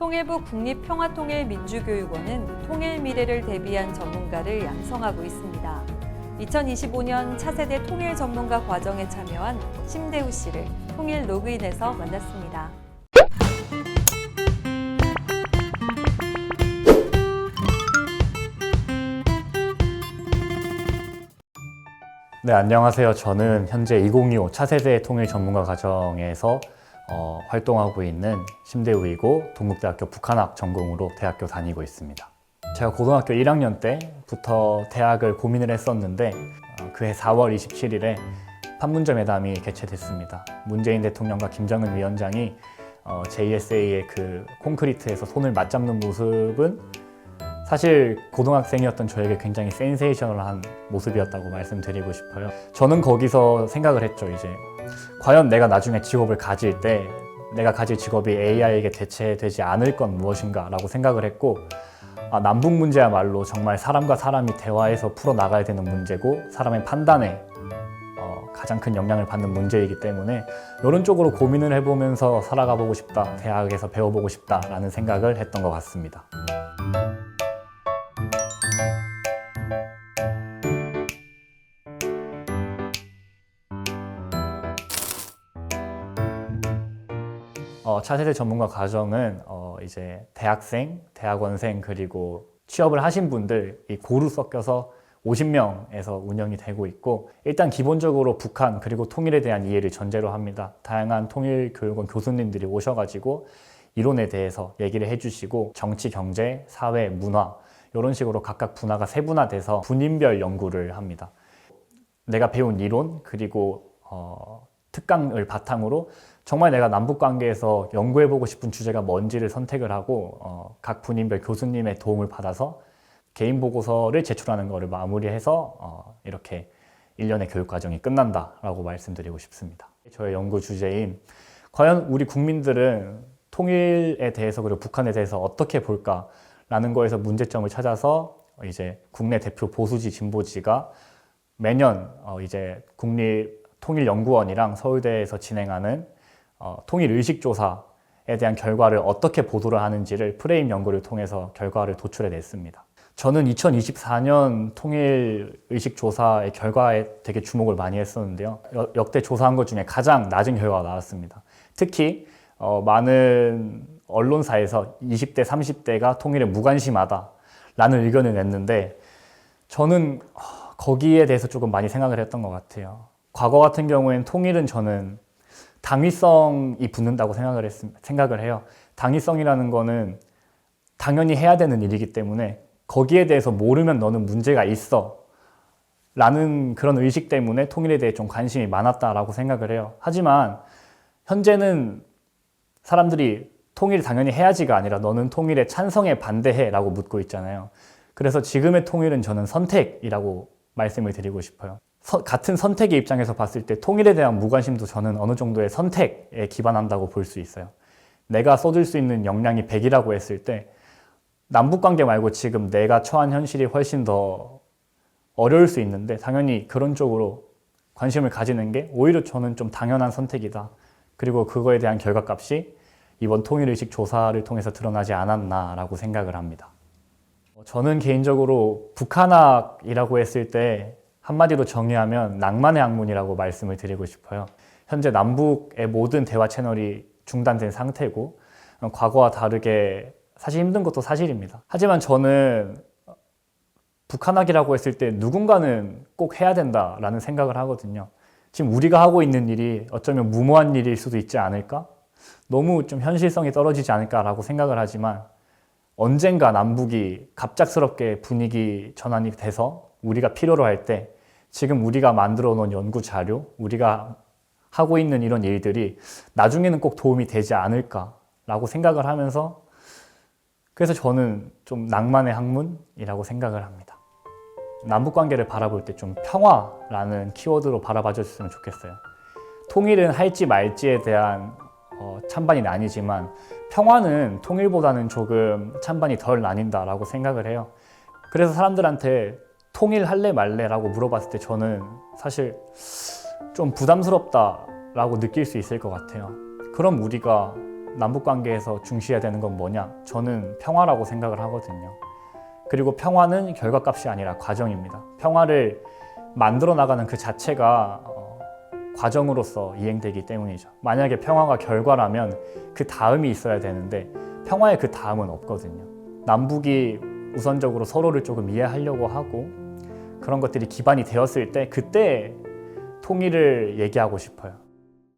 통일부 국립평화통일민주교육원은 통일 미래를 대비한 전문가를 양성하고 있습니다. 2025년 차세대 통일 전문가 과정에 참여한 심대우 씨를 통일 로그인에서 만났습니다. 네, 안녕하세요. 저는 현재 2025 차세대 통일 전문가 과정에서 활동하고 있는 심대우이고 동국대학교 북한학 전공으로 대학교 다니고 있습니다. 제가 고등학교 1학년 때부터 대학을 고민을 했었는데 그해 4월 27일에 판문점 회담이 개최됐습니다. 문재인 대통령과 김정은 위원장이 JSA의 그 콘크리트에서 손을 맞잡는 모습은 사실 고등학생이었던 저에게 굉장히 센세이셔널한 모습이었다고 말씀드리고 싶어요. 저는 거기서 생각을 했죠. 이제 과연 내가 나중에 직업을 가질 때 내가 가질 직업이 AI에게 대체되지 않을 건 무엇인가 라고 생각을 했고, 남북 문제야말로 정말 사람과 사람이 대화해서 풀어나가야 되는 문제고 사람의 판단에 가장 큰 영향을 받는 문제이기 때문에 이런 쪽으로 고민을 해보면서 살아가 보고 싶다, 대학에서 배워보고 싶다라는 생각을 했던 것 같습니다. 차세대 전문가 과정은 이제 대학생, 대학원생 그리고 취업을 하신 분들이 고루 섞여서 50명에서 운영이 되고 있고, 일단 기본적으로 북한 그리고 통일에 대한 이해를 전제로 합니다. 다양한 통일교육원 교수님들이 오셔가지고 이론에 대해서 얘기를 해주시고 정치, 경제, 사회, 문화 이런 식으로 각각 분화가 세분화돼서 분인별 연구를 합니다. 내가 배운 이론 그리고 특강을 바탕으로 정말 내가 남북관계에서 연구해보고 싶은 주제가 뭔지를 선택을 하고 각 분인별 교수님의 도움을 받아서 개인 보고서를 제출하는 것을 마무리해서 이렇게 1년의 교육과정이 끝난다라고 말씀드리고 싶습니다. 저의 연구 주제인 과연 우리 국민들은 통일에 대해서 그리고 북한에 대해서 어떻게 볼까라는 거에서 문제점을 찾아서 이제 국내 대표 보수지 진보지가 매년 이제 국립통일연구원이랑 서울대에서 진행하는 통일의식조사에 대한 결과를 어떻게 보도를 하는지를 프레임 연구를 통해서 결과를 도출해냈습니다. 저는 2024년 통일의식조사의 결과에 되게 주목을 많이 했었는데요. 역대 조사한 것 중에 가장 낮은 결과가 나왔습니다. 특히 많은 언론사에서 20대, 30대가 통일에 무관심하다라는 의견을 냈는데 저는 거기에 대해서 조금 많이 생각을 했던 것 같아요. 과거 같은 경우에는 통일은 저는 당위성이 붙는다고 생각을 해요. 당위성이라는 거는 당연히 해야 되는 일이기 때문에 거기에 대해서 모르면 너는 문제가 있어 라는 그런 의식 때문에 통일에 대해 좀 관심이 많았다라고 생각을 해요. 하지만 현재는 사람들이 통일 당연히 해야지가 아니라 너는 통일에 찬성해 반대해 라고 묻고 있잖아요. 그래서 지금의 통일은 저는 선택이라고 말씀을 드리고 싶어요. 같은 선택의 입장에서 봤을 때 통일에 대한 무관심도 저는 어느 정도의 선택에 기반한다고 볼 수 있어요. 내가 쏟을 수 있는 역량이 100이라고 했을 때 남북관계 말고 지금 내가 처한 현실이 훨씬 더 어려울 수 있는데 당연히 그런 쪽으로 관심을 가지는 게 오히려 저는 좀 당연한 선택이다. 그리고 그거에 대한 결과값이 이번 통일의식 조사를 통해서 드러나지 않았나라고 생각을 합니다. 저는 개인적으로 북한학이라고 했을 때 한마디로 정의하면 낭만의 학문이라고 말씀을 드리고 싶어요. 현재 남북의 모든 대화 채널이 중단된 상태고 과거와 다르게 사실 힘든 것도 사실입니다. 하지만 저는 북한학이라고 했을 때 누군가는 꼭 해야 된다라는 생각을 하거든요. 지금 우리가 하고 있는 일이 어쩌면 무모한 일일 수도 있지 않을까? 너무 좀 현실성이 떨어지지 않을까라고 생각을 하지만 언젠가 남북이 갑작스럽게 분위기 전환이 돼서 우리가 필요로 할 때 지금 우리가 만들어 놓은 연구 자료, 우리가 하고 있는 이런 일들이 나중에는 꼭 도움이 되지 않을까라고 생각을 하면서 그래서 저는 좀 낭만의 학문이라고 생각을 합니다. 남북관계를 바라볼 때 좀 평화라는 키워드로 바라봐 줬으면 좋겠어요. 통일은 할지 말지에 대한 찬반이 나뉘지만 평화는 통일보다는 조금 찬반이 덜 나뉜다라고 생각을 해요. 그래서 사람들한테 통일할래 말래라고 물어봤을 때 저는 사실 좀 부담스럽다라고 느낄 수 있을 것 같아요. 그럼 우리가 남북 관계에서 중시해야 되는 건 뭐냐? 저는 평화라고 생각을 하거든요. 그리고 평화는 결과값이 아니라 과정입니다. 평화를 만들어 나가는 그 자체가 과정으로서 이행되기 때문이죠. 만약에 평화가 결과라면 그 다음이 있어야 되는데 평화의 그 다음은 없거든요. 남북이 우선적으로 서로를 조금 이해하려고 하고 그런 것들이 기반이 되었을 때 그때 통일을 얘기하고 싶어요.